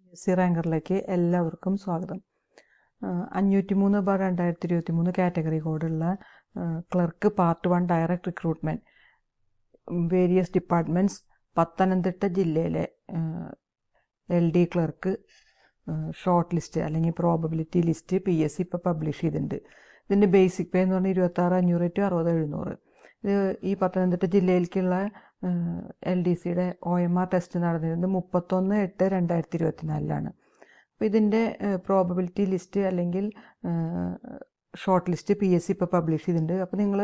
PSC റാങ്കറിലേക്ക് എല്ലാവർക്കും സ്വാഗതം. 503/2023 category കോഡുള്ള clerk part 1 direct recruitment various departments Pathanamthitta ജില്ലയിലെ LD ക്ലർക്ക് ഷോർട്ട് ലിസ്റ്റ് അല്ലെങ്കിൽ പ്രോബബിലിറ്റി ലിസ്റ്റ് PSC ഇപ്പോൾ പബ്ലിഷ് ചെയ്തിട്ടുണ്ട്. ഇതിൻ്റെ ബേസിക് പേ എന്ന് പറഞ്ഞാൽ 26,500 to 60,700. ഇത് ഈ പത്തനംതിട്ട ജില്ലയിലേക്കുള്ള LDCയുടെ OMR ടെസ്റ്റ് നടന്നിരുന്നത് 31/8/2024. അപ്പോൾ ഇതിൻ്റെ പ്രോബബിലിറ്റി ലിസ്റ്റ് അല്ലെങ്കിൽ ഷോർട്ട് ലിസ്റ്റ് PSC ഇപ്പോൾ പബ്ലിഷ് ചെയ്തിട്ടുണ്ട്. അപ്പോൾ നിങ്ങൾ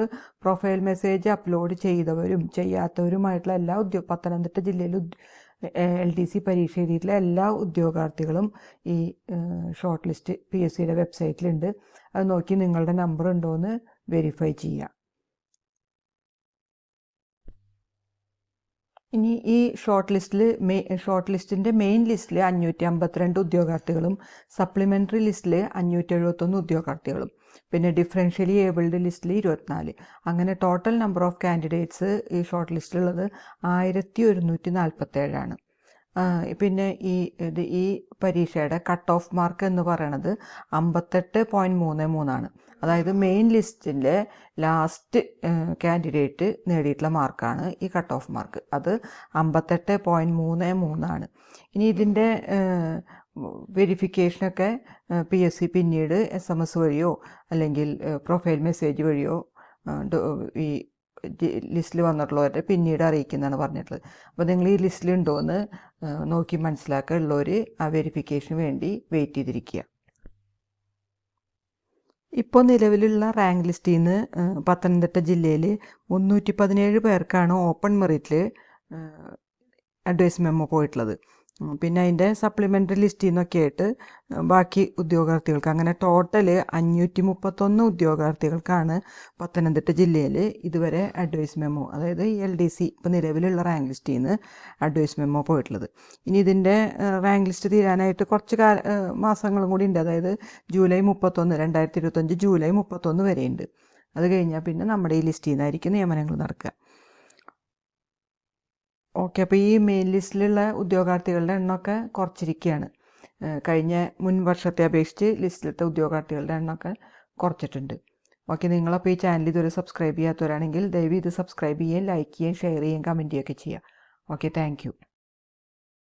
പ്രൊഫൈൽ മെസ്സേജ് അപ്ലോഡ് ചെയ്തവരും ചെയ്യാത്തവരുമായിട്ടുള്ള എല്ലാ പത്തനംതിട്ട ജില്ലയിൽ LDC പരീക്ഷ എഴുതിയിട്ടുള്ള എല്ലാ ഉദ്യോഗാർത്ഥികളും ഈ ഷോർട്ട് ലിസ്റ്റ് PSCയുടെ വെബ്സൈറ്റിലുണ്ട്. അത് നോക്കി നിങ്ങളുടെ നമ്പർ ഉണ്ടോ എന്ന് വെരിഫൈ ചെയ്യുക. ഇനി ഈ ഷോർട്ട് ലിസ്റ്റിൻ്റെ മെയിൻ ലിസ്റ്റിൽ 552 ഉദ്യോഗാർത്ഥികളും സപ്ലിമെൻ്ററി ലിസ്റ്റിൽ 571 ഉദ്യോഗാർത്ഥികളും പിന്നെ ഡിഫറൻഷ്യലി ഏബിൾഡ് ലിസ്റ്റിൽ 24. അങ്ങനെ ടോട്ടൽ നമ്പർ ഓഫ് കാൻഡിഡേറ്റ്സ് ഈ ഷോർട്ട് ലിസ്റ്റിലുള്ളത് 1147 ആണ്. പിന്നെ ഈ പരീക്ഷയുടെ കട്ട് ഓഫ് മാർക്ക് എന്ന് പറയണത് 58.33 ആണ്. അതായത് മെയിൻ ലിസ്റ്റിൻ്റെ ലാസ്റ്റ് കാൻഡിഡേറ്റ് നേടിയിട്ടുള്ള മാർക്കാണ് ഈ കട്ട് ഓഫ് മാർക്ക്. അത് 58.33 ആണ്. ഇനി ഇതിൻ്റെ വെരിഫിക്കേഷനൊക്കെ PSC പിന്നീട് SMS വഴിയോ അല്ലെങ്കിൽ പ്രൊഫൈൽ മെസ്സേജ് വഴിയോ ഈ ലിസ്റ്റിൽ വന്നിട്ടുള്ളവരെ പിന്നീട് അറിയിക്കുന്നതാണ് പറഞ്ഞിട്ടുള്ളത്. അപ്പോൾ നിങ്ങൾ ഈ ലിസ്റ്റിലുണ്ടോയെന്ന് നോക്കി മനസ്സിലാക്കുക. ഉള്ളവർ ആ വെരിഫിക്കേഷന് വേണ്ടി വെയിറ്റ് ചെയ്തിരിക്കുക. ഇപ്പോൾ നിലവിലുള്ള റാങ്ക് ലിസ്റ്റിൽ നിന്ന് പത്തനംതിട്ട ജില്ലയിൽ 317 പേർക്കാണ് ഓപ്പൺ മെറിറ്റിൽ അഡ്വൈസ് മെമ്മോ പോയിട്ടുള്ളത്. പിന്നെ അതിൻ്റെ സപ്ലിമെൻ്ററി ലിസ്റ്റിൽ നിന്നൊക്കെ ആയിട്ട് ബാക്കി ഉദ്യോഗാർത്ഥികൾക്ക് അങ്ങനെ ടോട്ടൽ 531 ഉദ്യോഗാർത്ഥികൾക്കാണ് പത്തനംതിട്ട ജില്ലയിൽ ഇതുവരെ അഡ്വൈസ് മെമ്മോ, അതായത് LDC ഇപ്പോൾ നിലവിലുള്ള റാങ്ക് ലിസ്റ്റിൽ നിന്ന് അഡ്വൈസ് മെമ്മോ പോയിട്ടുള്ളത്. ഇനി ഇതിൻ്റെ റാങ്ക് ലിസ്റ്റ് തീരാനായിട്ട് കുറച്ച് മാസങ്ങളും കൂടി ഉണ്ട്. അതായത് ജൂലൈ 31, 2025 ജൂലൈ 31 വരെയുണ്ട്. അത് കഴിഞ്ഞാൽ പിന്നെ നമ്മുടെ ഈ ലിസ്റ്റിൽ നിന്നായിരിക്കും നിയമനങ്ങൾ നടക്കുക. ഓക്കെ, അപ്പോൾ ഈ മെയിൻ ലിസ്റ്റിലുള്ള ഉദ്യോഗാർത്ഥികളുടെ എണ്ണമൊക്കെ കുറച്ചിരിക്കുകയാണ്. കഴിഞ്ഞ മുൻ വർഷത്തെ അപേക്ഷിച്ച് ലിസ്റ്റിലത്തെ ഉദ്യോഗാർത്ഥികളുടെ എണ്ണമൊക്കെ കുറച്ചിട്ടുണ്ട്. ഓക്കെ, നിങ്ങളപ്പോൾ ഈ ചാനൽ ഇതുവരെ സബ്സ്ക്രൈബ് ചെയ്യാത്തവരാണെങ്കിൽ ദയവ് ഇത് സബ്സ്ക്രൈബ് ചെയ്യുകയും ലൈക്ക് ചെയ്യുകയും ഷെയർ ചെയ്യുകയും കമൻറ്റ് ചെയ്യുകയൊക്കെ ചെയ്യുക. Okay, thank you.